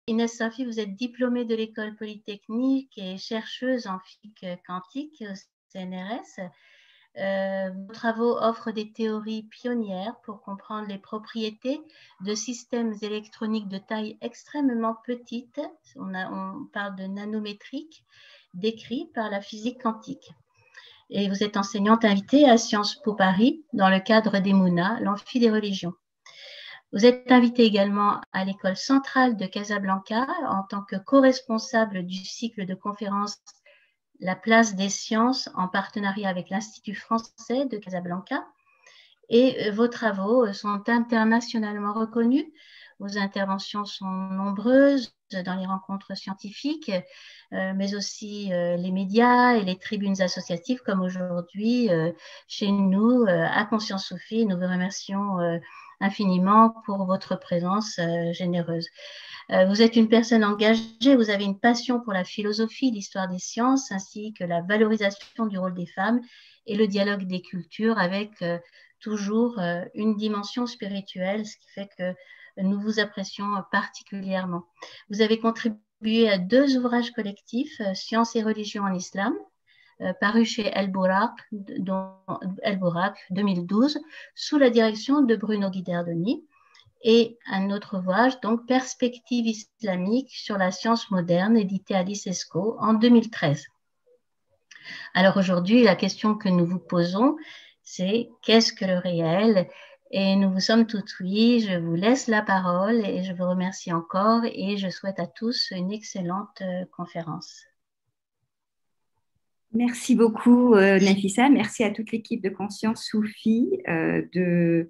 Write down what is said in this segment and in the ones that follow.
Inès Sophie, vous êtes diplômée de l'École polytechnique et chercheuse en physique quantique au CNRS. Vos travaux offrent des théories pionnières pour comprendre les propriétés de systèmes électroniques de taille extrêmement petite, on parle de nanométrique, décrits par la physique quantique. Et vous êtes enseignante invitée à Sciences Po Paris dans le cadre d'Emouna, l'amphi des religions. Vous êtes invitée également à l'École centrale de Casablanca en tant que co-responsable du cycle de conférences La place des sciences en partenariat avec l'Institut français de Casablanca. Et vos travaux sont internationalement reconnus. Vos interventions sont nombreuses dans les rencontres scientifiques, mais aussi les médias et les tribunes associatives, comme aujourd'hui chez nous à Conscience Sophie. Nous vous remercions infiniment pour votre présence généreuse. Vous êtes une personne engagée, vous avez une passion pour la philosophie, l'histoire des sciences, ainsi que la valorisation du rôle des femmes et le dialogue des cultures avec toujours une dimension spirituelle, ce qui fait que nous vous apprécions particulièrement. Vous avez contribué à 2 ouvrages collectifs, Sciences et religion en islam, paru chez El Bouraq 2012, sous la direction de Bruno Guiderdoni, et un autre ouvrage, donc Perspective islamique sur la science moderne, édité à l'ICESCO en 2013. Alors aujourd'hui, la question que nous vous posons, c'est qu'est-ce que le réel? Et nous vous sommes tout oui. Je vous laisse la parole et je vous remercie encore et je souhaite à tous une excellente conférence. Merci beaucoup, Nafissa. Merci à toute l'équipe de Conscience Sophie de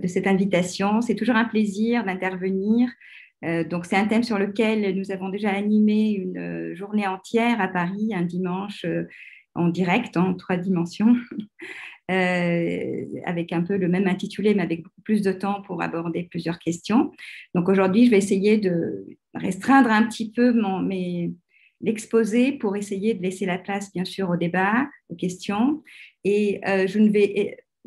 cette invitation. C'est toujours un plaisir d'intervenir. Donc, c'est un thème sur lequel nous avons déjà animé une journée entière à Paris, un dimanche en direct, en 3 dimensions, avec un peu le même intitulé, mais avec beaucoup plus de temps pour aborder plusieurs questions. Donc, aujourd'hui, je vais essayer de restreindre un petit peu l'exposé pour essayer de laisser la place, bien sûr, au débat, aux questions. Et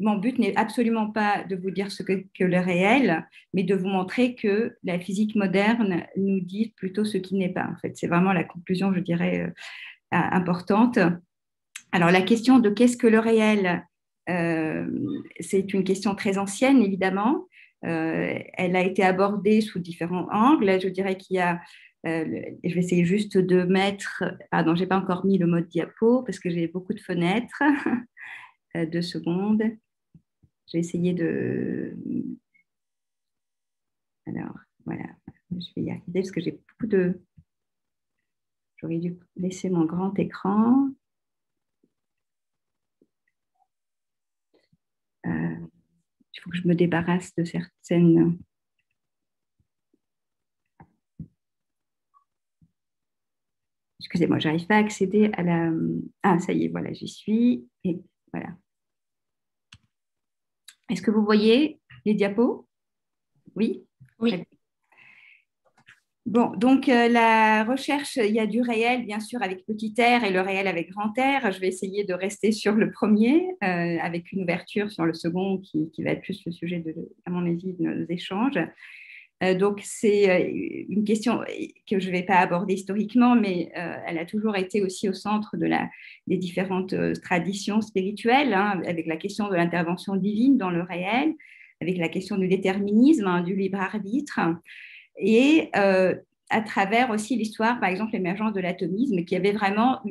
mon but n'est absolument pas de vous dire ce que le réel, mais de vous montrer que la physique moderne nous dit plutôt ce qui n'est pas. En fait, c'est vraiment la conclusion, je dirais, importante. Alors, la question de qu'est-ce que le réel, c'est une question très ancienne, évidemment. Elle a été abordée sous différents angles. Je dirais qu'il y a je vais essayer juste de mettre, pardon, je n'ai pas encore mis le mode diapo parce que j'ai beaucoup de fenêtres. 2 secondes. Je vais essayer de... Alors, voilà, je vais y arriver parce que j'ai beaucoup de... J'aurais dû laisser mon grand écran. Il faut que je me débarrasse de certaines... Excusez-moi, je n'arrive pas à accéder à la... Ah, ça y est, voilà, j'y suis. Et voilà. Est-ce que vous voyez les diapos? Oui? Oui. Bon, donc la recherche, il y a du réel, bien sûr, avec petit r et le réel avec grand R. Je vais essayer de rester sur le premier, avec une ouverture sur le second qui va être plus le sujet, à mon avis, de nos échanges. Donc, c'est une question que je ne vais pas aborder historiquement, mais elle a toujours été aussi au centre des différentes traditions spirituelles, hein, avec la question de l'intervention divine dans le réel, avec la question du déterminisme, hein, du libre arbitre, et à travers aussi l'histoire, par exemple, l'émergence de l'atomisme, qui avait vraiment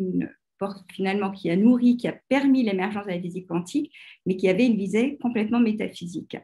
finalement, qui a nourri, qui a permis l'émergence de la physique quantique, mais qui avait une visée complètement métaphysique.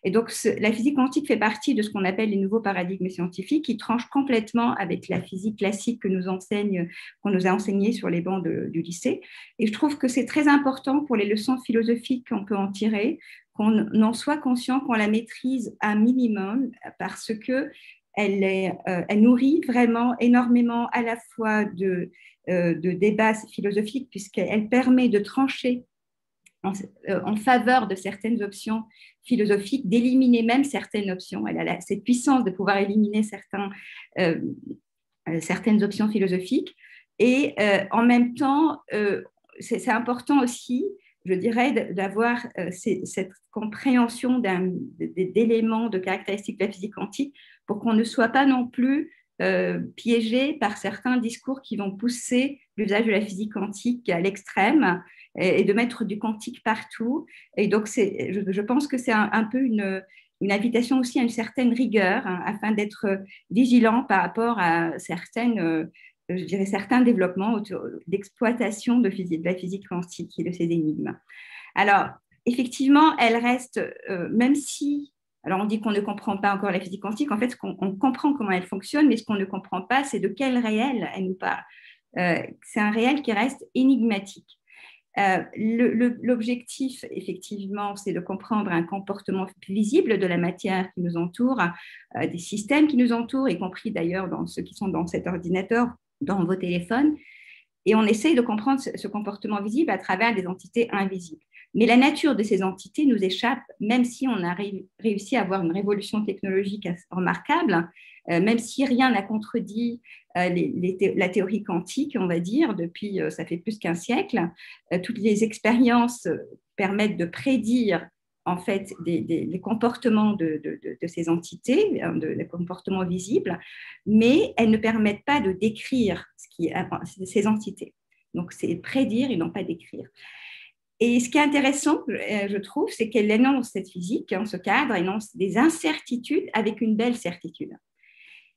Et donc, la physique quantique fait partie de ce qu'on appelle les nouveaux paradigmes scientifiques, qui tranchent complètement avec la physique classique qu'on nous a enseignée sur les bancs du lycée. Et je trouve que c'est très important pour les leçons philosophiques qu'on peut en tirer, qu'on en soit conscient, qu'on la maîtrise un minimum, parce que elle nourrit vraiment énormément à la fois de débats philosophiques, puisqu'elle permet de trancher en faveur de certaines options philosophiques, d'éliminer même certaines options. Elle a cette puissance de pouvoir éliminer certaines options philosophiques. Et en même temps, c'est important aussi, je dirais, d'avoir cette compréhension d'éléments, de caractéristiques de la physique quantique pour qu'on ne soit pas non plus piégés par certains discours qui vont pousser l'usage de la physique quantique à l'extrême et de mettre du quantique partout. Et donc, je pense que c'est un peu une invitation aussi à une certaine rigueur, hein, afin d'être vigilant par rapport à je dirais certains développements autour d'exploitation de la physique quantique et de ces énigmes. Alors, effectivement, elle reste, même si, alors on dit qu'on ne comprend pas encore la physique quantique, en fait, on comprend comment elle fonctionne, mais ce qu'on ne comprend pas, c'est de quel réel elle nous parle. C'est un réel qui reste énigmatique. L'objectif, effectivement, c'est de comprendre un comportement visible de la matière qui nous entoure, des systèmes qui nous entourent, y compris d'ailleurs dans ceux qui sont dans cet ordinateur, dans vos téléphones. Et on essaye de comprendre ce comportement visible à travers des entités invisibles. Mais la nature de ces entités nous échappe, même si on a réussi à avoir une révolution technologique remarquable, même si rien n'a contredit la théorie quantique, on va dire, depuis, ça fait plus qu'un siècle. Toutes les expériences permettent de prédire en fait les comportements de ces entités, les comportements visibles, mais elles ne permettent pas de décrire ces entités. Donc, c'est prédire et non pas décrire. Et ce qui est intéressant, je trouve, c'est qu'elle énonce cette physique, ce cadre énonce des incertitudes avec une belle certitude.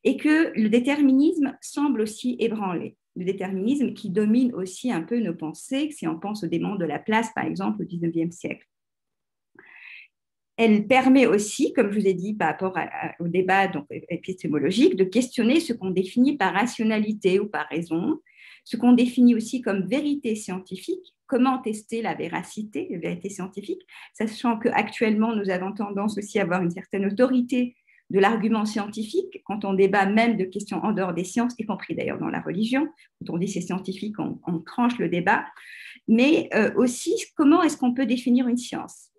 Et que le déterminisme semble aussi ébranlé. Le déterminisme qui domine aussi un peu nos pensées, si on pense au démon de Laplace, par exemple, au XIXe siècle. Elle permet aussi, comme je vous ai dit par rapport au débat donc, épistémologique, de questionner ce qu'on définit par rationalité ou par raison, ce qu'on définit aussi comme vérité scientifique, comment tester la véracité, la vérité scientifique, sachant qu'actuellement, nous avons tendance aussi à avoir une certaine autorité de l'argument scientifique quand on débat même de questions en dehors des sciences, y compris d'ailleurs dans la religion. Quand on dit c'est scientifique, on tranche le débat. Mais aussi, comment est-ce qu'on peut définir une science ?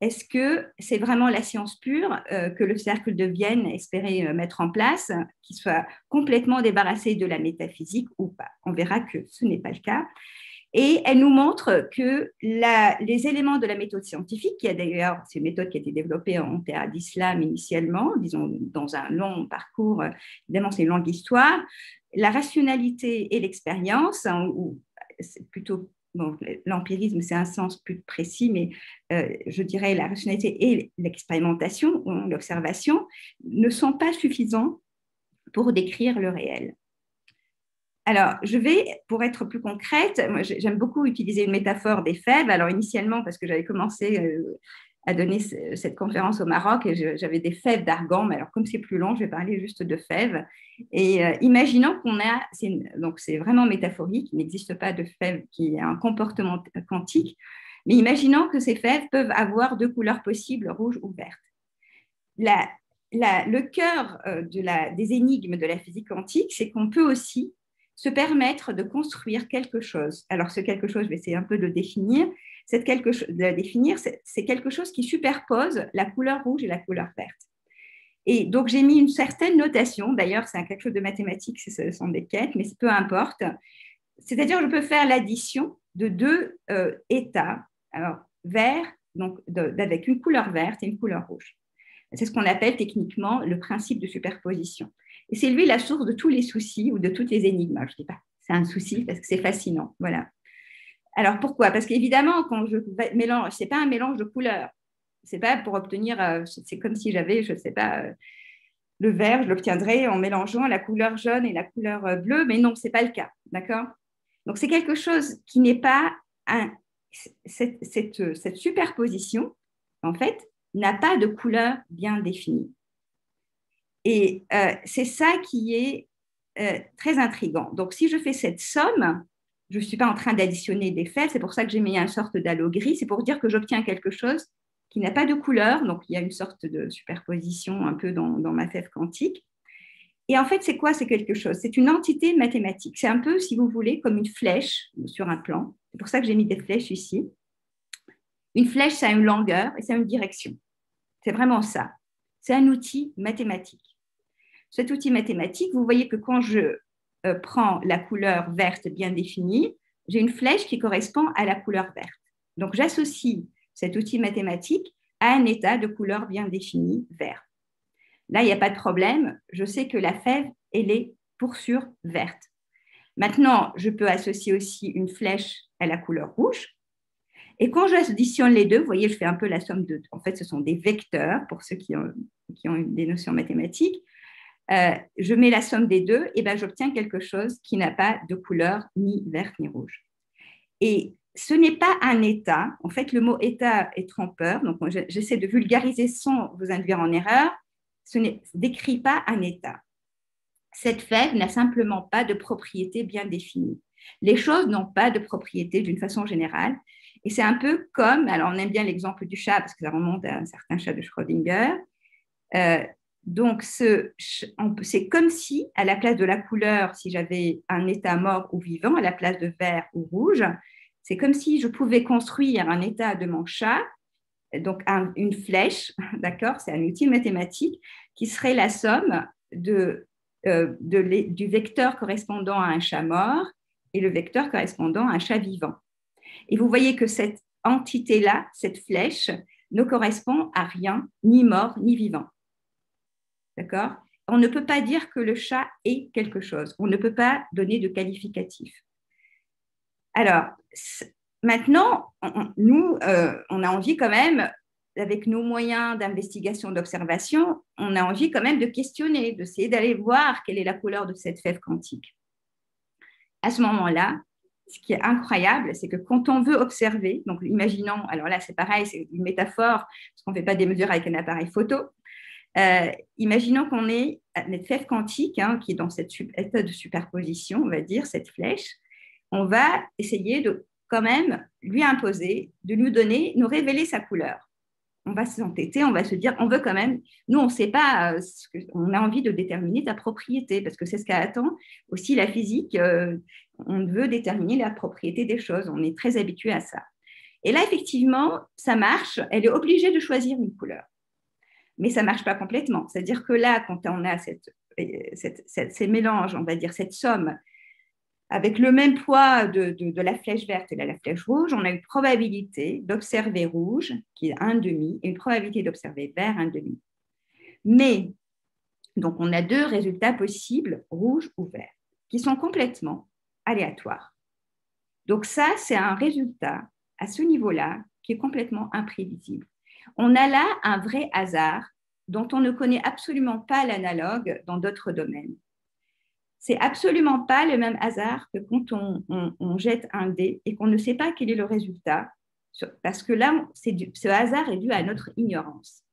Est-ce que c'est vraiment la science pure que le cercle de Vienne espérait mettre en place, qui soit complètement débarrassé de la métaphysique ou pas ? On verra que ce n'est pas le cas. Et elle nous montre que les éléments de la méthode scientifique, qui a d'ailleurs, c'est une méthode qui a été développée en terre d'islam initialement, disons dans un long parcours, évidemment c'est une longue histoire, la rationalité et l'expérience, hein, ou c'est plutôt, bon, l'empirisme c'est un sens plus précis, mais je dirais la rationalité et l'expérimentation, ou l'observation, ne sont pas suffisants pour décrire le réel. Alors, pour être plus concrète, moi, j'aime beaucoup utiliser une métaphore des fèves. Alors, initialement, parce que j'avais commencé à donner cette conférence au Maroc, et j'avais des fèves d'argan, mais alors comme c'est plus long, je vais parler juste de fèves. Et imaginons donc c'est vraiment métaphorique, il n'existe pas de fève qui a un comportement quantique, mais imaginons que ces fèves peuvent avoir deux couleurs possibles, rouge ou verte. Le cœur des énigmes de la physique quantique, c'est qu'on peut aussi se permettre de construire quelque chose. Alors, ce quelque chose, je vais essayer un peu de le définir. C'est quelque chose qui superpose la couleur rouge et la couleur verte. Et donc, j'ai mis une certaine notation. D'ailleurs, c'est quelque chose de mathématique, ce sont des quêtes, mais peu importe. C'est-à-dire, je peux faire l'addition de deux états, alors vert, donc avec une couleur verte et une couleur rouge. C'est ce qu'on appelle techniquement le principe de superposition. Et c'est lui la source de tous les soucis ou de toutes les énigmes. Je ne dis pas, c'est un souci parce que c'est fascinant. Voilà. Alors pourquoi ? Parce qu'évidemment, quand je mélange, ce n'est pas un mélange de couleurs. Ce n'est pas pour obtenir, c'est comme si j'avais, je ne sais pas, le vert, je l'obtiendrais en mélangeant la couleur jaune et la couleur bleue, mais non, ce n'est pas le cas. D'accord ? Donc c'est quelque chose qui n'est pas cette superposition, en fait, n'a pas de couleur bien définie. Et c'est ça qui est très intriguant. Donc, si je fais cette somme, je ne suis pas en train d'additionner des fèves, c'est pour ça que j'ai mis une sorte d'halo gris, c'est pour dire que j'obtiens quelque chose qui n'a pas de couleur, donc il y a une sorte de superposition un peu dans ma fève quantique. Et en fait, c'est quoi ? C'est quelque chose, c'est une entité mathématique. C'est un peu, si vous voulez, comme une flèche sur un plan. C'est pour ça que j'ai mis des flèches ici. Une flèche, ça a une longueur et ça a une direction. C'est vraiment ça. C'est un outil mathématique. Cet outil mathématique, vous voyez que quand je prends la couleur verte bien définie, j'ai une flèche qui correspond à la couleur verte. Donc, j'associe cet outil mathématique à un état de couleur bien définie, vert. Là, il n'y a pas de problème. Je sais que la fève elle est pour sûr verte. Maintenant, je peux associer aussi une flèche à la couleur rouge. Et quand j'additionne les deux, vous voyez, je fais un peu la somme de… En fait, ce sont des vecteurs, pour ceux qui ont des notions mathématiques. Je mets la somme des deux, et ben, j'obtiens quelque chose qui n'a pas de couleur ni verte ni rouge. Et ce n'est pas un état. En fait, le mot état est trompeur. Donc, j'essaie de vulgariser sans vous induire en erreur. Ce ne décrit pas un état. Cette fève n'a simplement pas de propriété bien définie. Les choses n'ont pas de propriété d'une façon générale. Et c'est un peu comme, alors on aime bien l'exemple du chat parce que ça remonte à un certain chat de Schrödinger. Donc, c'est comme si, à la place de la couleur, si j'avais un état mort ou vivant, à la place de vert ou rouge, c'est comme si je pouvais construire un état de mon chat, donc une flèche, d'accord, c'est un outil mathématique qui serait la somme du vecteur correspondant à un chat mort et le vecteur correspondant à un chat vivant. Et vous voyez que cette entité-là, cette flèche, ne correspond à rien, ni mort, ni vivant. D'accord ? On ne peut pas dire que le chat est quelque chose. On ne peut pas donner de qualificatif. Alors, maintenant, nous, on a envie quand même, avec nos moyens d'investigation, d'observation, on a envie quand même de questionner, d'essayer d'aller voir quelle est la couleur de cette fève quantique. À ce moment-là, ce qui est incroyable, c'est que quand on veut observer, donc imaginons, alors là c'est pareil, c'est une métaphore, parce qu'on ne fait pas des mesures avec un appareil photo, imaginons qu'on ait notre fève quantique, qui est dans cet état de superposition, on va dire, cette flèche, on va essayer de quand même lui imposer, de nous révéler sa couleur. On va s'entêter, on va se dire, on veut quand même, nous on ne sait pas, on a envie de déterminer ta propriété, parce que c'est ce qu'attend aussi la physique, on veut déterminer la propriété des choses, on est très habitué à ça. Et là, effectivement, ça marche, elle est obligée de choisir une couleur. Mais ça ne marche pas complètement. C'est-à-dire que là, quand on a ces mélanges, on va dire cette somme, avec le même poids de la flèche verte et de la flèche rouge, on a une probabilité d'observer rouge, qui est 1,5, et une probabilité d'observer vert, 1,5. Mais, donc on a deux résultats possibles, rouge ou vert, qui sont complètement aléatoires. Donc ça, c'est un résultat, à ce niveau-là, qui est complètement imprévisible. On a là un vrai hasard dont on ne connaît absolument pas l'analogue dans d'autres domaines. C'est absolument pas le même hasard que quand on jette un dé et qu'on ne sait pas quel est le résultat, parce que là, ce hasard est dû à notre ignorance,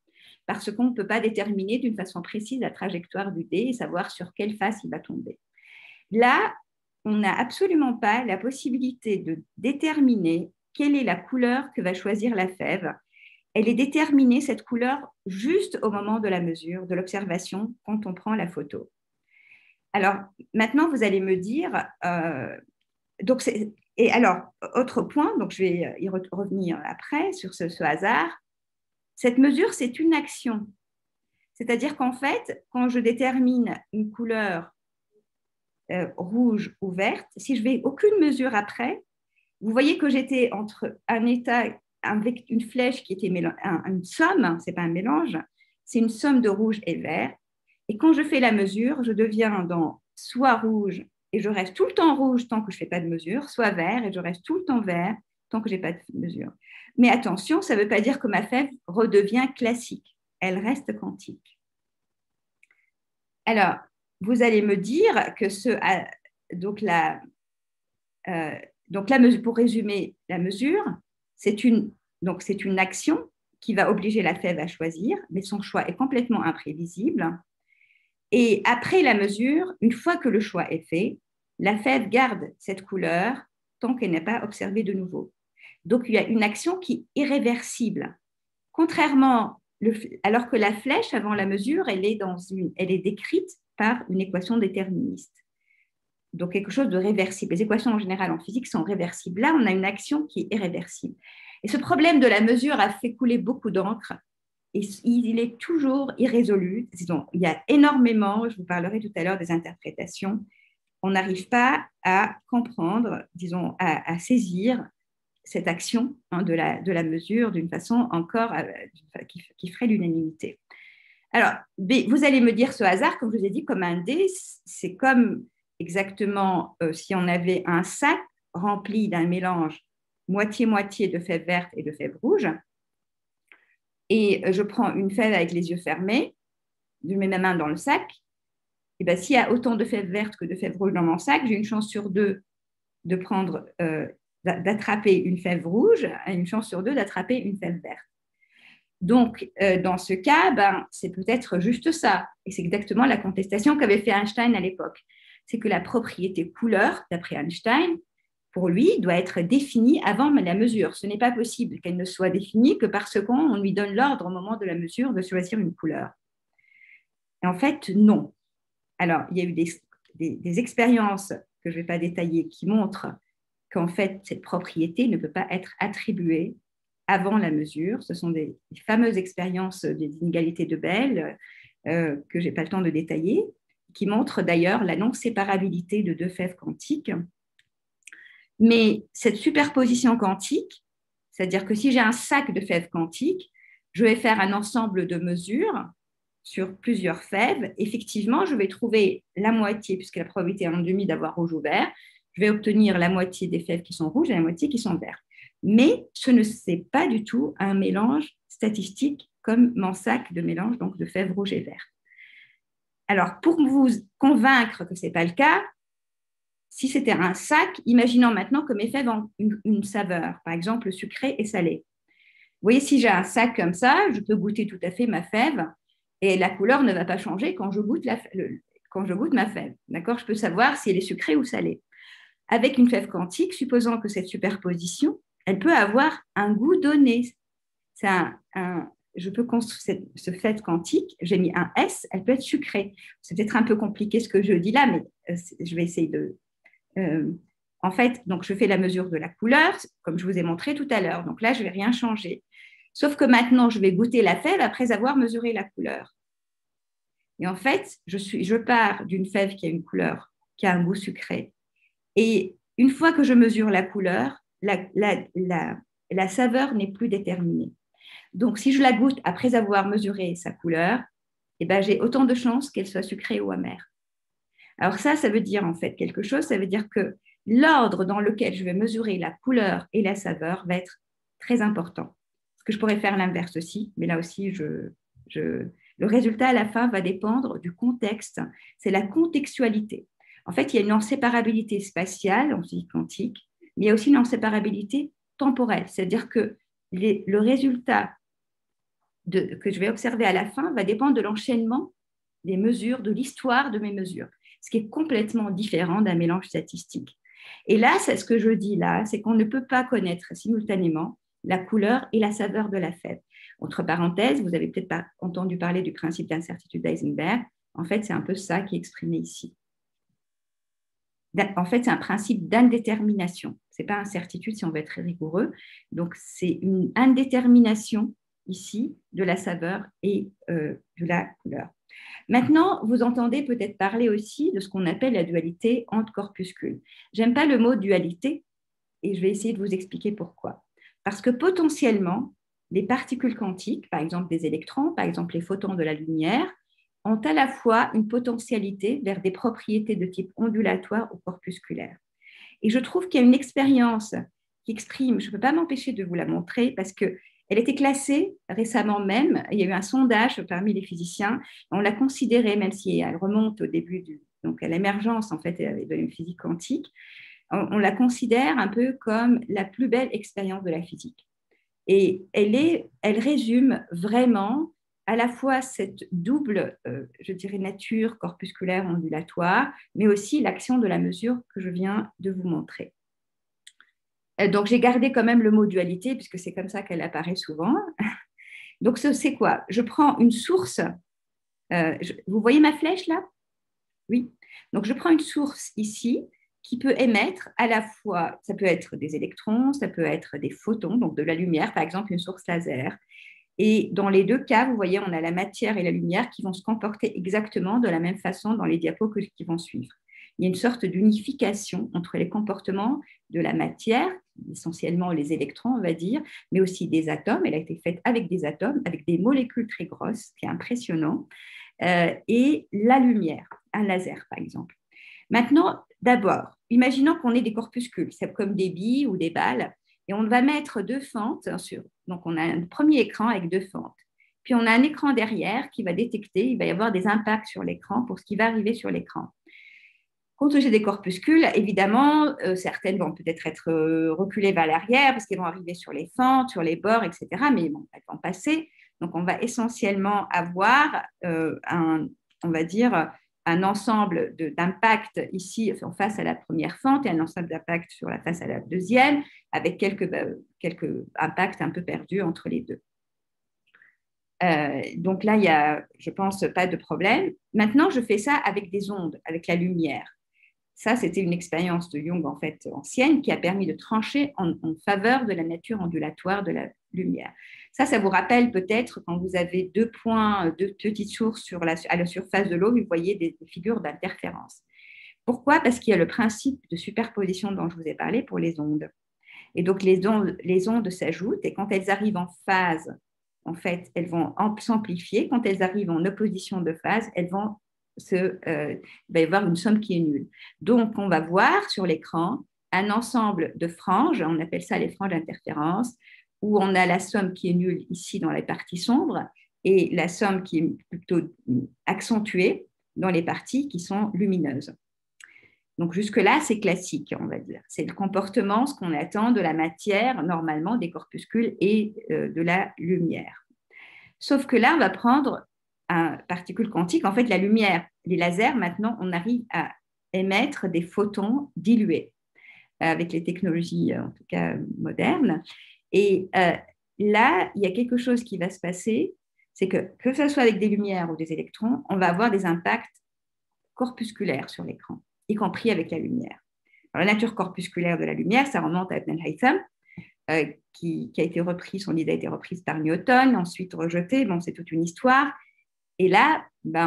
parce qu'on ne peut pas déterminer d'une façon précise la trajectoire du dé et savoir sur quelle face il va tomber. Là, on n'a absolument pas la possibilité de déterminer quelle est la couleur que va choisir la fève. Elle est déterminée, cette couleur, juste au moment de la mesure, de l'observation, quand on prend la photo. Alors, maintenant, vous allez me dire, et alors, autre point, donc je vais y revenir après sur ce hasard, cette mesure, c'est une action. C'est-à-dire qu'en fait, quand je détermine une couleur rouge ou verte, si je vais aucune mesure après, vous voyez que j'étais entre un état avec une flèche qui était une somme, ce n'est pas un mélange, c'est une somme de rouge et vert. Et quand je fais la mesure, je deviens dans soit rouge et je reste tout le temps rouge tant que je ne fais pas de mesure, soit vert et je reste tout le temps vert tant que je n'ai pas de mesure. Mais attention, ça ne veut pas dire que ma fève redevient classique. Elle reste quantique. Alors, vous allez me dire que pour résumer la mesure, c'est une action qui va obliger la fève à choisir, mais son choix est complètement imprévisible. Et après la mesure, une fois que le choix est fait, la fève garde cette couleur tant qu'elle n'est pas observée de nouveau. Donc, il y a une action qui est irréversible. Contrairement, alors que la flèche, avant la mesure, elle est décrite par une équation déterministe. Donc, quelque chose de réversible. Les équations en général en physique sont réversibles. Là, on a une action qui est irréversible. Et ce problème de la mesure a fait couler beaucoup d'encre et il est toujours irrésolu. Disons, il y a énormément, je vous parlerai tout à l'heure des interprétations, on n'arrive pas à comprendre, disons, à saisir cette action de la mesure d'une façon encore qui ferait l'unanimité. Alors, vous allez me dire ce hasard, comme je vous ai dit, comme un dé, c'est comme exactement si on avait un sac rempli d'un mélange moitié-moitié de fèves vertes et de fèves rouges. Et je prends une fève avec les yeux fermés, je mets ma main dans le sac. Et bien, s'il y a autant de fèves vertes que de fèves rouges dans mon sac, j'ai une chance sur deux de prendre, d'attraper une fève rouge et une chance sur deux d'attraper une fève verte. Donc, dans ce cas, c'est peut-être juste ça. Et c'est exactement la contestation qu'avait fait Einstein à l'époque. C'est que la propriété couleur, d'après Einstein, pour lui, doit être définie avant la mesure. Ce n'est pas possible qu'elle ne soit définie que parce qu'on lui donne l'ordre au moment de la mesure de choisir une couleur. Et en fait, non. Alors, il y a eu des expériences que je ne vais pas détailler qui montrent qu'en fait, cette propriété ne peut pas être attribuée avant la mesure. Ce sont des fameuses expériences des inégalités de Bell que je n'ai pas le temps de détailler, qui montrent d'ailleurs la non-séparabilité de deux fèves quantiques. Mais cette superposition quantique, c'est-à-dire que si j'ai un sac de fèves quantiques, je vais faire un ensemble de mesures sur plusieurs fèves. Effectivement, je vais trouver la moitié, puisque la probabilité est en demi d'avoir rouge ou vert, je vais obtenir la moitié des fèves qui sont rouges et la moitié qui sont vertes. Mais ce n'est pas du tout un mélange statistique comme mon sac de mélange donc de fèves rouges et vertes. Alors, pour vous convaincre que ce n'est pas le cas, si c'était un sac, imaginons maintenant que mes fèves ont une saveur, par exemple sucrée et salée. Vous voyez, si j'ai un sac comme ça, je peux goûter tout à fait ma fève et la couleur ne va pas changer quand je goûte ma fève. D'accord ? Je peux savoir si elle est sucrée ou salée. Avec une fève quantique, supposons que cette superposition, elle peut avoir un goût donné. Je peux construire ce fève quantique, j'ai mis un S, elle peut être sucrée. C'est peut-être un peu compliqué ce que je dis là, mais je vais essayer de... en fait, donc je fais la mesure de la couleur, comme je vous ai montré tout à l'heure. Donc là, je ne vais rien changer. Sauf que maintenant, je vais goûter la fève après avoir mesuré la couleur. Et en fait, je pars d'une fève qui a une couleur, qui a un goût sucré. Et une fois que je mesure la couleur, la saveur n'est plus déterminée. Donc, si je la goûte après avoir mesuré sa couleur, eh ben, j'ai autant de chances qu'elle soit sucrée ou amère. Alors ça veut dire en fait quelque chose. Ça veut dire que l'ordre dans lequel je vais mesurer la couleur et la saveur va être très important. Parce que je pourrais faire l'inverse aussi, mais là aussi, le résultat à la fin va dépendre du contexte. C'est la contextualité. En fait, il y a une inséparabilité spatiale en physique quantique, mais il y a aussi une inséparabilité temporelle. C'est-à-dire que le résultat que je vais observer à la fin va dépendre de l'enchaînement des mesures, de l'histoire de mes mesures, ce qui est complètement différent d'un mélange statistique. Et là, ce que je dis là, c'est qu'on ne peut pas connaître simultanément la couleur et la saveur de la fève. Entre parenthèses, vous avez peut-être pas entendu parler du principe d'incertitude d'Heisenberg. En fait, c'est un peu ça qui est exprimé ici. En fait, c'est un principe d'indétermination. Ce n'est pas incertitude si on veut être très rigoureux. Donc, c'est une indétermination ici de la saveur et de la couleur. Maintenant, vous entendez peut-être parler aussi de ce qu'on appelle la dualité entre corpuscules. J'aime pas le mot dualité et je vais essayer de vous expliquer pourquoi. Parce que potentiellement, les particules quantiques, par exemple des électrons, par exemple les photons de la lumière, ont à la fois une potentialité vers des propriétés de type ondulatoire ou corpusculaire. Et je trouve qu'il y a une expérience qui exprime, je ne peux pas m'empêcher de vous la montrer parce qu'elle était classée récemment même, il y a eu un sondage parmi les physiciens, on l'a considérée, même si elle remonte au début, donc à l'émergence en fait de la physique quantique, on la considère un peu comme la plus belle expérience de la physique. Et elle résume vraiment à la fois cette double, je dirais, nature corpusculaire ondulatoire, mais aussi l'action de la mesure que je viens de vous montrer. Donc, j'ai gardé quand même le mot dualité, puisque c'est comme ça qu'elle apparaît souvent. Donc, c'est quoi ? Je prends une source. Vous voyez ma flèche là ? Oui. Donc, je prends une source ici qui peut émettre à la fois, ça peut être des électrons, ça peut être des photons, donc de la lumière, par exemple, une source laser. Et dans les deux cas, vous voyez, on a la matière et la lumière qui vont se comporter exactement de la même façon dans les diapos qui vont suivre. Il y a une sorte d'unification entre les comportements de la matière, essentiellement les électrons, on va dire, mais aussi des atomes. Elle a été faite avec des atomes, avec des molécules très grosses, qui est impressionnant, et la lumière, un laser par exemple. Maintenant, d'abord, imaginons qu'on ait des corpuscules, c'est comme des billes ou des balles, et on va mettre deux fentes sur. Donc, on a un premier écran avec deux fentes. Puis, on a un écran derrière qui va détecter, il va y avoir des impacts sur l'écran pour ce qui va arriver sur l'écran. Quand j'ai des corpuscules, évidemment, certaines vont peut-être être reculées vers l'arrière parce qu'elles vont arriver sur les fentes, sur les bords, etc. Mais bon, elles vont passer. Donc, on va essentiellement avoir on va dire, un ensemble d'impacts ici face à la première fente et un ensemble d'impacts sur la face à la deuxième, avec quelques impacts un peu perdus entre les deux. Donc là, il y a, je pense, pas de problème. Maintenant, je fais ça avec des ondes, avec la lumière. Ça, c'était une expérience de Jung, en fait, ancienne, qui a permis de trancher en faveur de la nature ondulatoire de la lumière. Ça vous rappelle peut-être quand vous avez deux points, deux petites sources à la surface de l'eau, vous voyez des figures d'interférence. Pourquoi? Parce qu'il y a le principe de superposition dont je vous ai parlé pour les ondes. Et donc, les ondes s'ajoutent et quand elles arrivent en phase, en fait, elles vont s'amplifier. Quand elles arrivent en opposition de phase, elles vont il va y avoir une somme qui est nulle. Donc, on va voir sur l'écran un ensemble de franges, on appelle ça les franges d'interférence, où on a la somme qui est nulle ici dans les parties sombres et la somme qui est plutôt accentuée dans les parties qui sont lumineuses. Donc, jusque-là, c'est classique, on va dire. C'est le comportement, ce qu'on attend de la matière, normalement, des corpuscules et de la lumière. Sauf que là, on va prendre particules quantiques, en fait, la lumière, les lasers, maintenant, on arrive à émettre des photons dilués avec les technologies, en tout cas, modernes. Et là, il y a quelque chose qui va se passer, c'est que ce soit avec des lumières ou des électrons, on va avoir des impacts corpusculaires sur l'écran, y compris avec la lumière. Alors, la nature corpusculaire de la lumière, ça remonte à Ibn al-Haytham, qui a été repris, son idée a été reprise par Newton, ensuite rejetée, bon, c'est toute une histoire. Et là,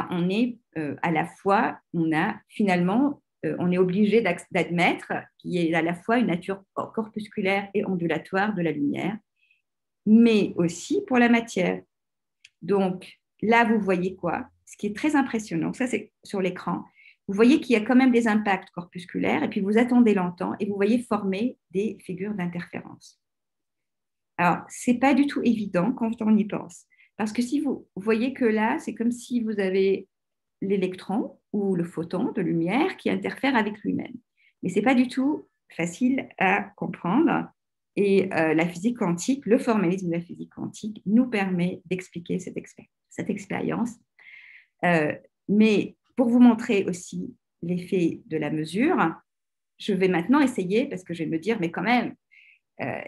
on est à la fois, on est obligé d'admettre qu'il y a à la fois une nature corpusculaire et ondulatoire de la lumière, mais aussi pour la matière. Donc là, vous voyez quoi? Ce qui est très impressionnant, ça c'est sur l'écran, vous voyez qu'il y a quand même des impacts corpusculaires et puis vous attendez longtemps et vous voyez former des figures d'interférence. Alors, ce n'est pas du tout évident quand on y pense. Parce que si vous voyez que là, c'est comme si vous avez l'électron ou le photon de lumière qui interfère avec lui-même. Mais ce n'est pas du tout facile à comprendre. Et la physique quantique, le formalisme de la physique quantique nous permet d'expliquer cette expérience. Mais pour vous montrer aussi l'effet de la mesure, je vais maintenant essayer, parce que je vais me dire, mais quand même,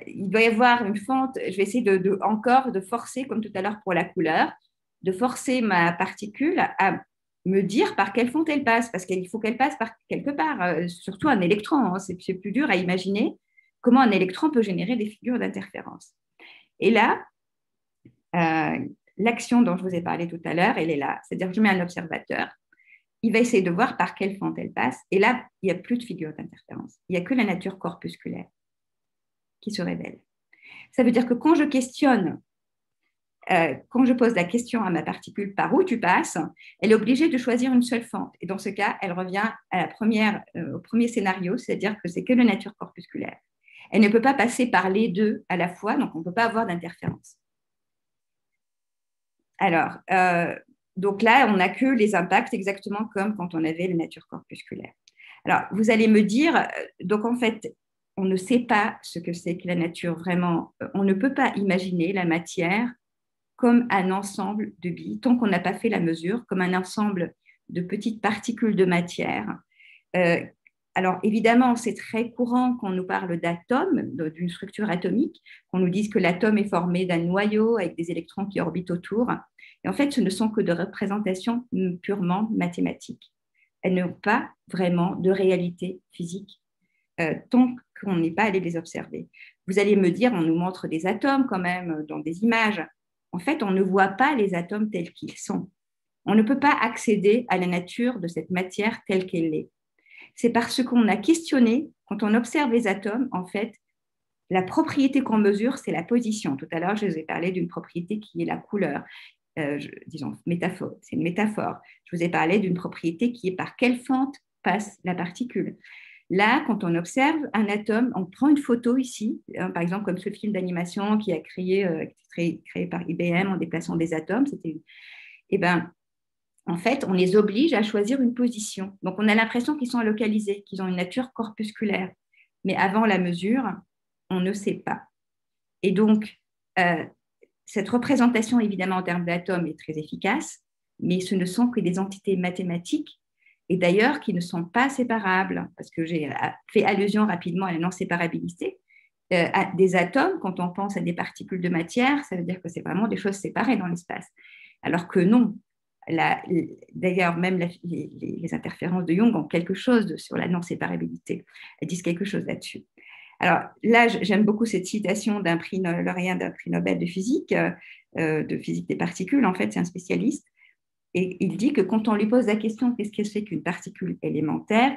il doit y avoir une fente, je vais essayer encore de forcer, comme tout à l'heure pour la couleur, de forcer ma particule à me dire par quelle fente elle passe, parce qu'il faut qu'elle passe par quelque part, surtout un électron, hein, c'est plus dur à imaginer comment un électron peut générer des figures d'interférence. Et là, l'action dont je vous ai parlé tout à l'heure, elle est là, c'est-à-dire que je mets un observateur, il va essayer de voir par quelle fente elle passe, et là, il n'y a plus de figure d'interférence, il n'y a que la nature corpusculaire qui se révèle. Ça veut dire que quand je questionne, quand je pose la question à ma particule par où tu passes, elle est obligée de choisir une seule fente. Et dans ce cas, elle revient à au premier scénario, c'est-à-dire que c'est que la nature corpusculaire. Elle ne peut pas passer par les deux à la fois, donc on ne peut pas avoir d'interférence. Alors, donc là, on n'a que les impacts exactement comme quand on avait la nature corpusculaire. Alors, vous allez me dire, donc en fait, on ne sait pas ce que c'est que la nature vraiment. On ne peut pas imaginer la matière comme un ensemble de billes, tant qu'on n'a pas fait la mesure, comme un ensemble de petites particules de matière. Alors, évidemment, c'est très courant qu'on nous parle d'atomes, d'une structure atomique, qu'on nous dise que l'atome est formé d'un noyau avec des électrons qui orbitent autour. Et en fait, ce ne sont que des représentations purement mathématiques. Elles n'ont pas vraiment de réalité physique tant qu'on n'est pas allé les observer. Vous allez me dire, on nous montre des atomes quand même dans des images. En fait, on ne voit pas les atomes tels qu'ils sont. On ne peut pas accéder à la nature de cette matière telle qu'elle est. C'est parce qu'on a questionné, quand on observe les atomes, en fait, la propriété qu'on mesure, c'est la position. Tout à l'heure, je vous ai parlé d'une propriété qui est la couleur. Disons, métaphore, c'est une métaphore. Je vous ai parlé d'une propriété qui est par quelle fente passe la particule. Là, quand on observe un atome, on prend une photo ici, par exemple comme ce film d'animation qui a créé par IBM en déplaçant des atomes. Eh ben, en fait, on les oblige à choisir une position. Donc, on a l'impression qu'ils sont localisés, qu'ils ont une nature corpusculaire. Mais avant la mesure, on ne sait pas. Et donc, cette représentation, évidemment, en termes d'atomes, est très efficace, mais ce ne sont que des entités mathématiques, et d'ailleurs qui ne sont pas séparables, parce que j'ai fait allusion rapidement à la non-séparabilité. Des atomes, quand on pense à des particules de matière, ça veut dire que c'est vraiment des choses séparées dans l'espace. Alors que non. D'ailleurs, même les interférences de Young ont quelque chose sur la non-séparabilité. Elles disent quelque chose là-dessus. Alors là, j'aime beaucoup cette citation d'un prix lauréat d'un prix Nobel de physique des particules. En fait, c'est un spécialiste. Et il dit que quand on lui pose la question « qu'est-ce que c'est qu'une particule élémentaire ?»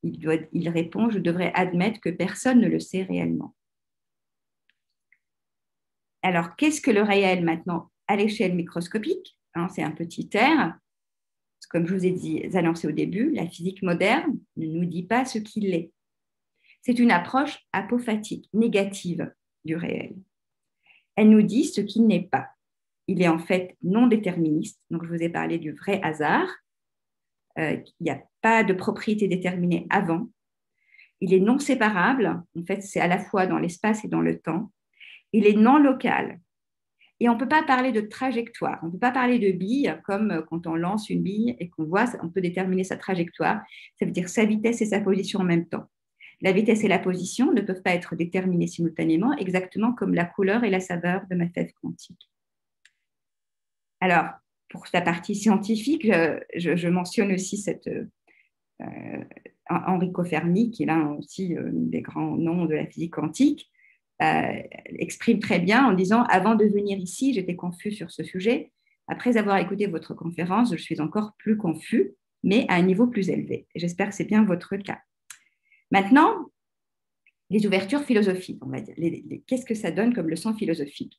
il répond « je devrais admettre que personne ne le sait réellement ». Alors, qu'est-ce que le réel maintenant à l'échelle microscopique? C'est un petit r. Comme je vous ai annoncé au début, la physique moderne ne nous dit pas ce qu'il est. C'est une approche apophatique, négative du réel. Elle nous dit ce qu'il n'est pas. Il est en fait non déterministe. Donc, je vous ai parlé du vrai hasard. Il n'y a pas de propriété déterminée avant. Il est non séparable. En fait, c'est à la fois dans l'espace et dans le temps. Il est non local. Et on ne peut pas parler de trajectoire. On ne peut pas parler de bille comme quand on lance une bille et qu'on voit, on peut déterminer sa trajectoire. Ça veut dire sa vitesse et sa position en même temps. La vitesse et la position ne peuvent pas être déterminées simultanément, exactement comme la couleur et la saveur de ma fève quantique. Alors, pour la partie scientifique, je mentionne aussi Enrico Fermi, qui est là aussi des grands noms de la physique quantique, exprime très bien en disant « Avant de venir ici, j'étais confus sur ce sujet. Après avoir écouté votre conférence, je suis encore plus confus, mais à un niveau plus élevé. » J'espère que c'est bien votre cas. Maintenant, les ouvertures philosophiques, on va dire. Qu'est-ce que ça donne comme leçon philosophique?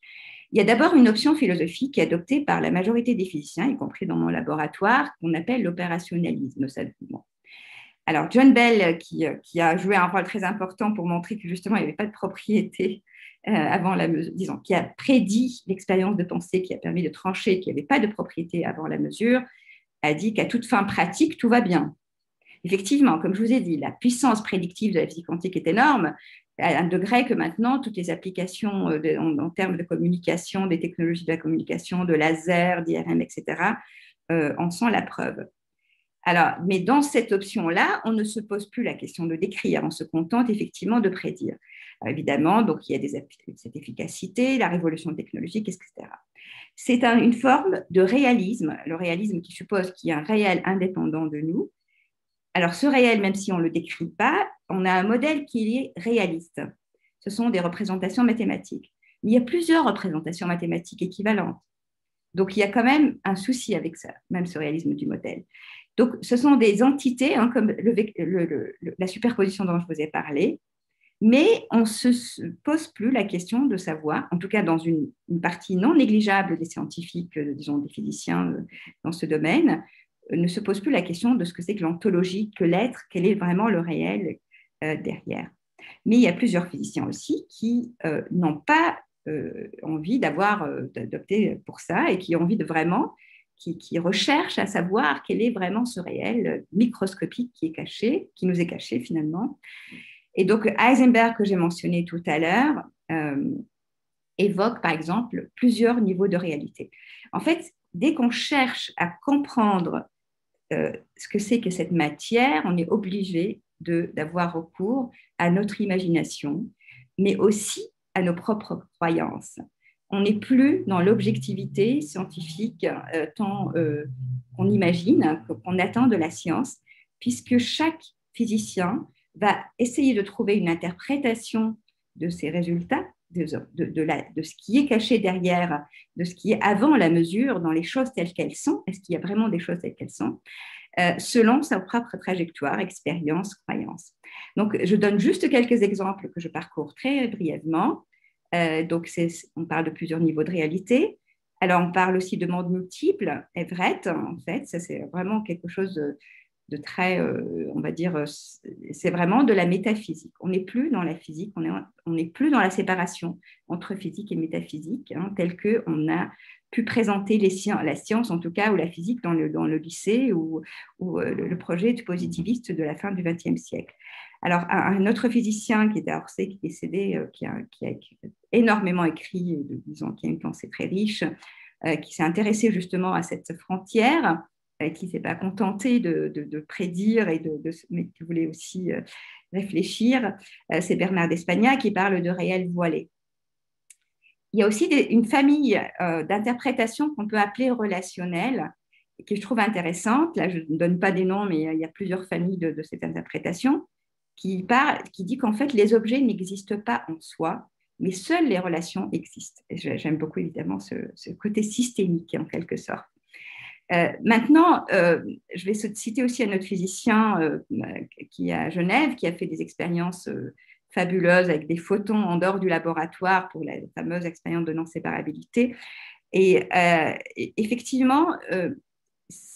Il y a d'abord une option philosophique qui est adoptée par la majorité des physiciens, y compris dans mon laboratoire, qu'on appelle l'opérationnalisme. Alors, John Bell, qui a joué un rôle très important pour montrer que justement, il n'y avait pas de propriété avant la mesure, disons, qui a prédit l'expérience de pensée, qui a permis de trancher qu'il n'y avait pas de propriété avant la mesure, a dit qu'à toute fin pratique, tout va bien. Effectivement, comme je vous ai dit, la puissance prédictive de la physique quantique est énorme, à un degré que maintenant, toutes les applications en termes de communication, des technologies de la communication, de laser, d'IRM, etc., en sont la preuve. Alors, mais dans cette option-là, on ne se pose plus la question de décrire, on se contente effectivement de prédire. Alors, évidemment, donc, il y a cette efficacité, la révolution technologique, etc. C'est une forme de réalisme, le réalisme qui suppose qu'il y a un réel indépendant de nous. Alors, ce réel, même si on ne le décrit pas, on a un modèle qui est réaliste. Ce sont des représentations mathématiques. Mais il y a plusieurs représentations mathématiques équivalentes. Donc, il y a quand même un souci avec ça, même ce réalisme du modèle. Donc, ce sont des entités, comme la superposition dont je vous ai parlé, mais on ne se pose plus la question de savoir, en tout cas dans une partie non négligeable des scientifiques, disons des physiciens dans ce domaine, ne se pose plus la question de ce que c'est que l'ontologie, que l'être, quel est vraiment le réel derrière. Mais il y a plusieurs physiciens aussi qui n'ont pas envie d'opter pour ça et qui ont envie de vraiment, qui recherchent à savoir quel est vraiment ce réel microscopique qui est caché, qui nous est caché finalement. Et donc Heisenberg, que j'ai mentionné tout à l'heure, évoque par exemple plusieurs niveaux de réalité. En fait, dès qu'on cherche à comprendre ce que c'est que cette matière, on est obligé d'avoir recours à notre imagination, mais aussi à nos propres croyances. On n'est plus dans l'objectivité scientifique tant qu'on imagine, qu'on attend de la science, puisque chaque physicien va essayer de trouver une interprétation de ces résultats, de ce qui est caché derrière, de ce qui est avant la mesure, dans les choses telles qu'elles sont. Est-ce qu'il y a vraiment des choses telles qu'elles sont? selon sa propre trajectoire, expérience, croyance. Donc, je donne juste quelques exemples que je parcours très brièvement. Donc, on parle de plusieurs niveaux de réalité. Alors, on parle aussi de mondes multiples, Everett, en fait, ça c'est vraiment quelque chose de très, on va dire, c'est vraiment de la métaphysique. On n'est plus dans la physique, on n'est plus dans la séparation entre physique et métaphysique, telle qu'on a pu présenter la science, en tout cas, ou la physique dans le lycée, ou le projet positiviste de la fin du XXe siècle. Alors, un autre physicien qui était à Orsay, qui est décédé, qui a énormément écrit, disons, qui a une pensée très riche, qui s'est intéressé justement à cette frontière, qui ne s'est pas contenté de prédire, mais qui voulait aussi réfléchir, c'est Bernard d'Espagna qui parle de réel voilé. Il y a aussi une famille d'interprétations qu'on peut appeler relationnelles, qui je trouve intéressante. Là, je ne donne pas des noms, mais il y a plusieurs familles de cette interprétation, qui dit qu'en fait, les objets n'existent pas en soi, mais seules les relations existent. Et j'aime beaucoup, évidemment, ce côté systémique, en quelque sorte. Maintenant, je vais citer aussi un autre physicien qui est à Genève, qui a fait des expériences fabuleuses avec des photons en dehors du laboratoire pour la fameuse expérience de non-séparabilité. Et effectivement,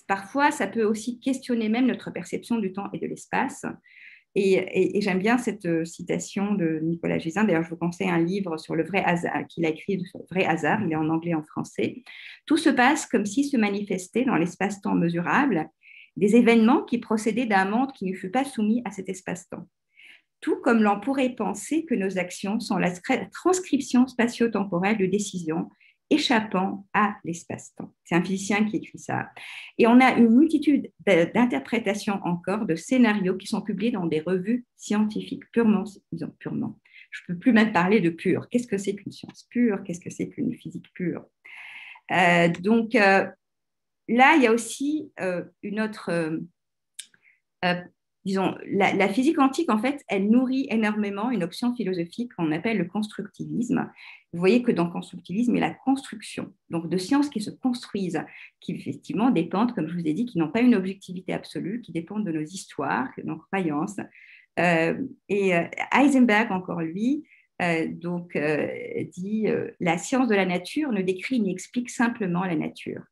parfois, ça peut aussi questionner même notre perception du temps et de l'espace. Et j'aime bien cette citation de Nicolas Gézin. D'ailleurs, je vous conseille un livre sur le vrai hasard, qu'il a écrit sur le vrai hasard. Il est en anglais et en français. Tout se passe comme si se manifestaient dans l'espace-temps mesurable des événements qui procédaient d'un monde qui ne fut pas soumis à cet espace-temps. Tout comme l'on pourrait penser que nos actions sont la transcription spatio-temporelle de décisions échappant à l'espace-temps. C'est un physicien qui écrit ça. Et on a une multitude d'interprétations encore de scénarios qui sont publiés dans des revues scientifiques purement. Je ne peux plus même parler de pur. Qu'est-ce que c'est qu'une science pure? Qu'est-ce que c'est qu'une physique pure? Donc, là, il y a aussi une autre... disons, la physique quantique, en fait, elle nourrit énormément une option philosophique qu'on appelle le constructivisme. Vous voyez que dans le constructivisme, il y a la construction, donc de sciences qui se construisent, qui effectivement dépendent, comme je vous ai dit, qui n'ont pas une objectivité absolue, qui dépendent de nos histoires, de nos croyances. Heisenberg, encore lui, dit la science de la nature ne décrit ni explique simplement la nature.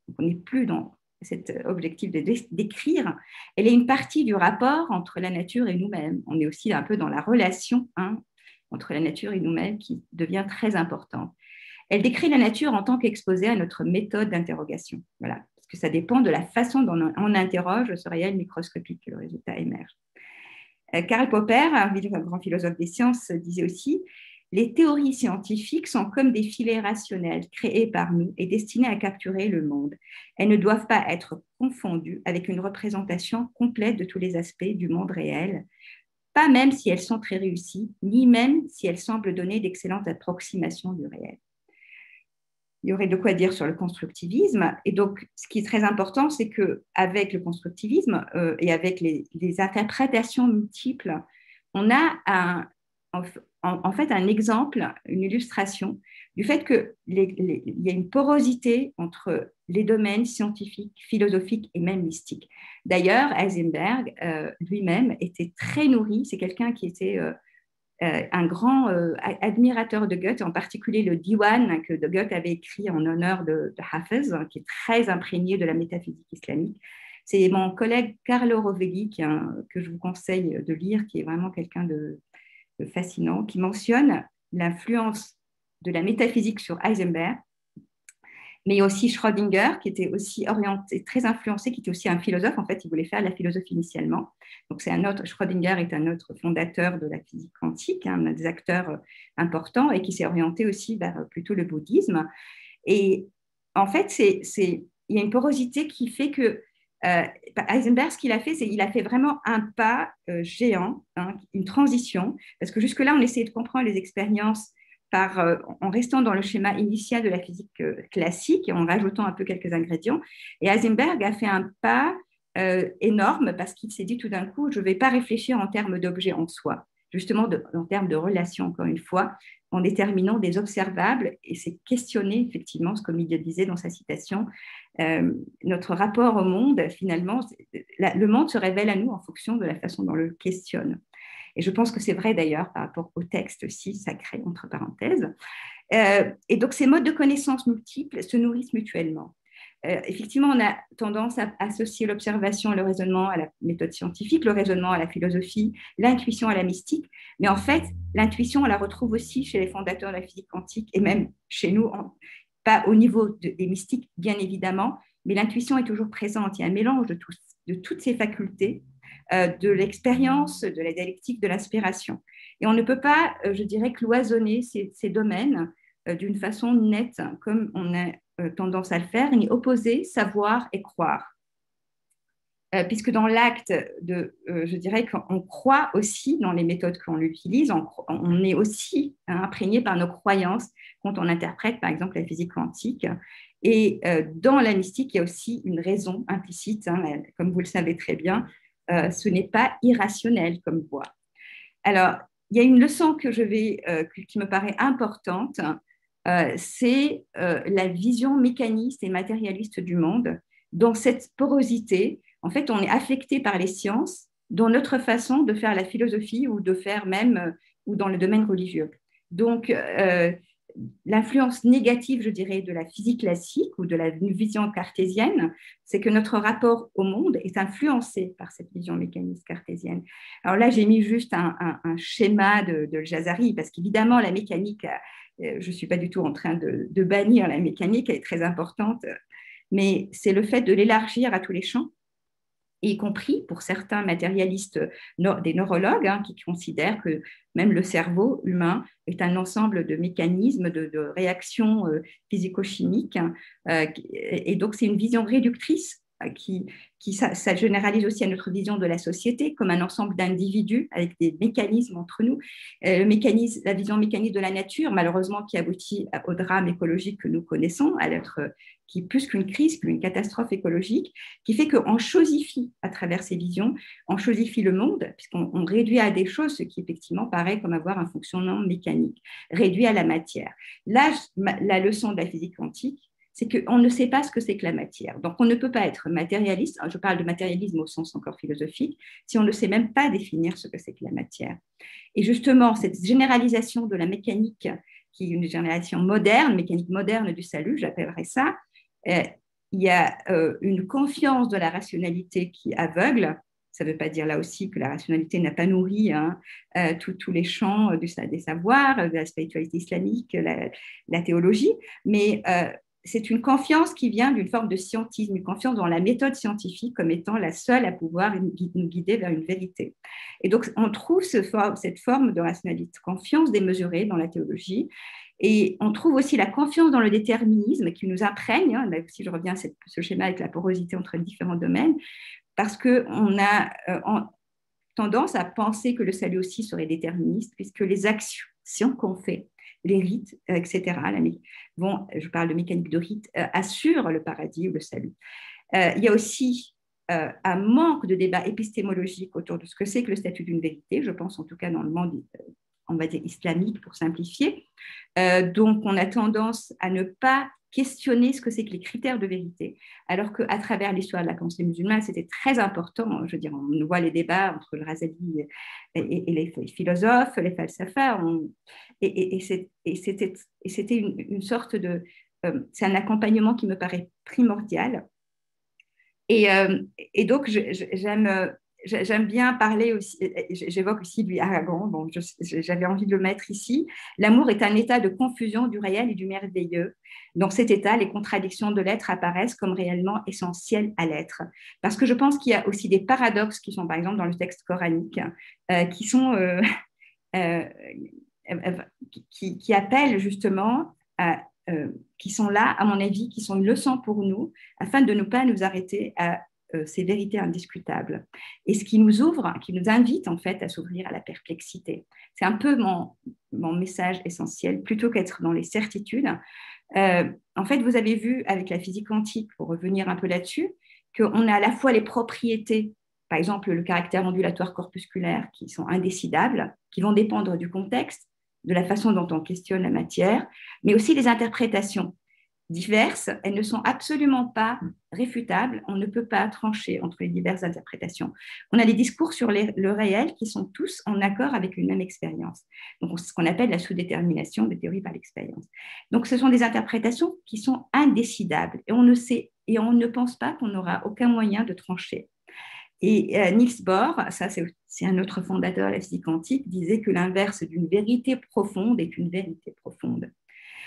Donc, on n'est plus dans cet objectif de d'écrire, elle est une partie du rapport entre la nature et nous-mêmes. On est aussi un peu dans la relation entre la nature et nous-mêmes qui devient très importante. Elle décrit la nature en tant qu'exposée à notre méthode d'interrogation. Voilà, parce que ça dépend de la façon dont on interroge ce réel microscopique que le résultat émerge. Karl Popper, un grand philosophe des sciences, disait aussi: les théories scientifiques sont comme des filets rationnels créés par nous et destinés à capturer le monde. Elles ne doivent pas être confondues avec une représentation complète de tous les aspects du monde réel, pas même si elles sont très réussies, ni même si elles semblent donner d'excellentes approximations du réel. Il y aurait de quoi dire sur le constructivisme. Et donc, ce qui est très important, c'est qu'avec le constructivisme et avec les interprétations multiples, on a en fait un exemple, une illustration du fait qu'il y a une porosité entre les domaines scientifiques, philosophiques et même mystiques. D'ailleurs, Heisenberg lui-même était très nourri, c'est quelqu'un qui était un grand admirateur de Goethe, en particulier le Diwan que Goethe avait écrit en honneur de Hafez, qui est très imprégné de la métaphysique islamique. C'est mon collègue Carlo Rovelli que je vous conseille de lire, qui est vraiment quelqu'un de fascinant, qui mentionne l'influence de la métaphysique sur Heisenberg, mais aussi Schrödinger, qui était aussi orienté, très influencé, qui était aussi un philosophe. En fait, il voulait faire de la philosophie initialement. Donc, Schrödinger est un autre fondateur de la physique quantique, un des acteurs importants, et qui s'est orienté aussi vers plutôt le bouddhisme. Et en fait, il y a une porosité qui fait que Heisenberg, ce qu'il a fait, c'est qu'il a fait vraiment un pas géant, une transition, parce que jusque-là, on essayait de comprendre les expériences en restant dans le schéma initial de la physique classique et en rajoutant un peu quelques ingrédients. Et Heisenberg a fait un pas énorme parce qu'il s'est dit tout d'un coup, je ne vais pas réfléchir en termes d'objets en soi, justement en termes de relations, encore une fois, en déterminant des observables, et c'est questionner effectivement, comme il le disait dans sa citation, notre rapport au monde, finalement, le monde se révèle à nous en fonction de la façon dont on le questionne. Et je pense que c'est vrai d'ailleurs par rapport au texte aussi sacré, entre parenthèses. Et donc, ces modes de connaissances multiples se nourrissent mutuellement. Effectivement, on a tendance à associer l'observation et le raisonnement à la méthode scientifique, le raisonnement à la philosophie, l'intuition à la mystique. Mais en fait, l'intuition, on la retrouve aussi chez les fondateurs de la physique quantique et même chez nous, pas au niveau des mystiques, bien évidemment, mais l'intuition est toujours présente. Il y a un mélange de toutes ces facultés, de l'expérience, de la dialectique, de l'inspiration. Et on ne peut pas, je dirais, cloisonner ces domaines d'une façon nette, comme on a tendance à le faire, ni opposer savoir et croire. Puisque dans l'acte, je dirais qu'on croit aussi dans les méthodes qu'on utilise, on est aussi imprégné par nos croyances quand on interprète, par exemple, la physique quantique. Et dans la mystique, il y a aussi une raison implicite, comme vous le savez très bien, ce n'est pas irrationnel comme voie. Alors, il y a une leçon qui me paraît importante, c'est la vision mécaniste et matérialiste du monde. Dans cette porosité, en fait, on est affecté par les sciences dans notre façon de faire la philosophie ou de faire même, ou dans le domaine religieux. Donc, l'influence négative, je dirais, de la physique classique ou de la vision cartésienne, c'est que notre rapport au monde est influencé par cette vision mécaniste cartésienne. Alors là, j'ai mis juste un schéma de Jazari, parce qu'évidemment, la mécanique, je ne suis pas du tout en train de bannir la mécanique, elle est très importante, mais c'est le fait de l'élargir à tous les champs, y compris pour certains matérialistes, des neurologues, qui considèrent que même le cerveau humain est un ensemble de mécanismes, de réactions physico-chimiques. Et donc, c'est une vision réductrice ça généralise aussi à notre vision de la société comme un ensemble d'individus avec des mécanismes entre nous. La vision mécanique de la nature, malheureusement, qui aboutit au drame écologique que nous connaissons, qui plus qu'une crise, qu'une catastrophe écologique, qui fait qu'on chosifie à travers ces visions, on chosifie le monde, puisqu'on réduit à des choses ce qui effectivement paraît comme avoir un fonctionnement mécanique, réduit à la matière. Là, la leçon de la physique quantique, c'est qu'on ne sait pas ce que c'est que la matière. Donc, on ne peut pas être matérialiste, je parle de matérialisme au sens encore philosophique, si on ne sait même pas définir ce que c'est que la matière. Et justement, cette généralisation de la mécanique, qui est une génération moderne, mécanique moderne du salut, j'appellerais ça, il y a une confiance de la rationalité qui aveugle. Ça ne veut pas dire là aussi que la rationalité n'a pas nourri tous les champs des savoirs, de la spiritualité islamique, la théologie, mais c'est une confiance qui vient d'une forme de scientisme, une confiance dans la méthode scientifique comme étant la seule à pouvoir nous guider vers une vérité. Et donc, on trouve cette forme de rationalité, de confiance démesurée dans la théologie. Et on trouve aussi la confiance dans le déterminisme qui nous imprègne. Là aussi, je reviens à ce schéma avec la porosité entre les différents domaines, parce qu'on a tendance à penser que le salut aussi serait déterministe, puisque les actions qu'on fait, les rites, etc., je parle de mécanique de rites, assurent le paradis ou le salut. Il y a aussi un manque de débat épistémologique autour de ce que c'est que le statut d'une vérité, je pense en tout cas dans le monde, on va dire, islamique pour simplifier. Donc, on a tendance à ne pas questionner ce que c'est que les critères de vérité, alors qu'à travers l'histoire de la pensée musulmane, c'était très important. Je veux dire, on voit les débats entre le Razali et les philosophes, les falsafas, et c'était une sorte de... c'est un accompagnement qui me paraît primordial. Et donc, j'aime bien parler aussi, j'évoque aussi lui Aragon, bon, j'avais envie de le mettre ici. L'amour est un état de confusion du réel et du merveilleux. Dans cet état, les contradictions de l'être apparaissent comme réellement essentielles à l'être. Parce que je pense qu'il y a aussi des paradoxes qui sont, par exemple, dans le texte coranique, qui appellent justement qui sont là, à mon avis, qui sont une leçon pour nous, afin de ne pas nous arrêter à ces vérités indiscutables. Et ce qui nous ouvre, qui nous invite en fait à s'ouvrir à la perplexité. C'est un peu mon message essentiel, plutôt qu'être dans les certitudes. En fait, vous avez vu avec la physique quantique, pour revenir un peu là-dessus, qu'on a à la fois les propriétés, par exemple le caractère ondulatoire corpusculaire, qui sont indécidables, qui vont dépendre du contexte, de la façon dont on questionne la matière, mais aussi les interprétations. diverses, elles ne sont absolument pas réfutables. On ne peut pas trancher entre les diverses interprétations. On a des discours sur le réel qui sont tous en accord avec une même expérience. Donc, ce qu'on appelle la sous-détermination des théories par l'expérience. Donc, ce sont des interprétations qui sont indécidables et on ne sait et on ne pense pas qu'on n'aura aucun moyen de trancher. Et Niels Bohr, ça c'est un autre fondateur de la physique quantique, disait que l'inverse d'une vérité profonde est une vérité profonde.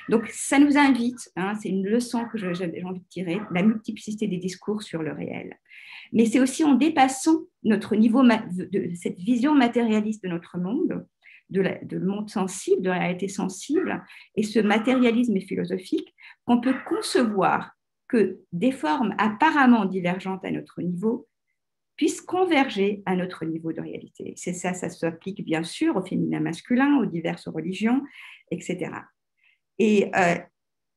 Donc, ça nous invite, hein, c'est une leçon que j'ai envie de tirer, la multiplicité des discours sur le réel. Mais c'est aussi en dépassant notre niveau de cette vision matérialiste de notre monde, de monde sensible, de la réalité sensible, et ce matérialisme philosophique, qu'on peut concevoir que des formes apparemment divergentes à notre niveau puissent converger à notre niveau de réalité. C'est ça, ça s'applique bien sûr au féminin masculin, aux diverses religions, etc. Et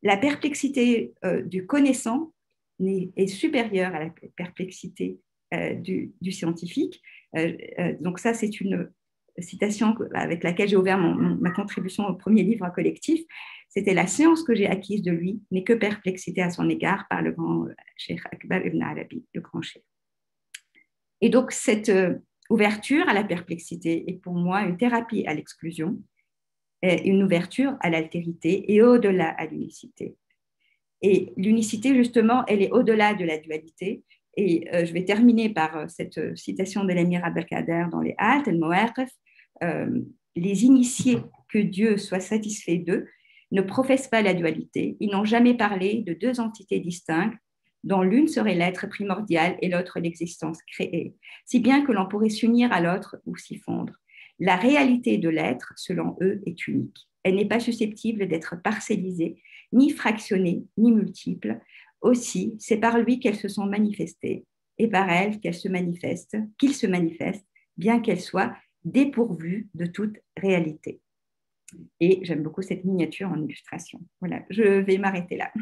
la perplexité du connaissant est supérieure à la perplexité du scientifique. Donc ça, c'est une citation avec laquelle j'ai ouvert ma contribution au premier livre collectif. C'était la science que j'ai acquise de lui n'est que perplexité à son égard par le grand Cheikh Akbar ibn Arabi, le grand cheikh. Et donc, cette ouverture à la perplexité est pour moi une thérapie à l'exclusion, une ouverture à l'altérité et au-delà à l'unicité. Et l'unicité, justement, elle est au-delà de la dualité. Et je vais terminer par cette citation de l'émir Abdelkader dans les Haltes, el Mawaqif. Les initiés, que Dieu soit satisfait d'eux, ne professent pas la dualité. Ils n'ont jamais parlé de deux entités distinctes, dont l'une serait l'être primordial et l'autre l'existence créée, si bien que l'on pourrait s'unir à l'autre ou s'y fondre. La réalité de l'être, selon eux, est unique. Elle n'est pas susceptible d'être parcellisée, ni fractionnée, ni multiple. Aussi, c'est par lui qu'elles se sont manifestées, et par elle qu'il se manifeste, bien qu'elle soit dépourvue de toute réalité. Et j'aime beaucoup cette miniature en illustration. Voilà, je vais m'arrêter là.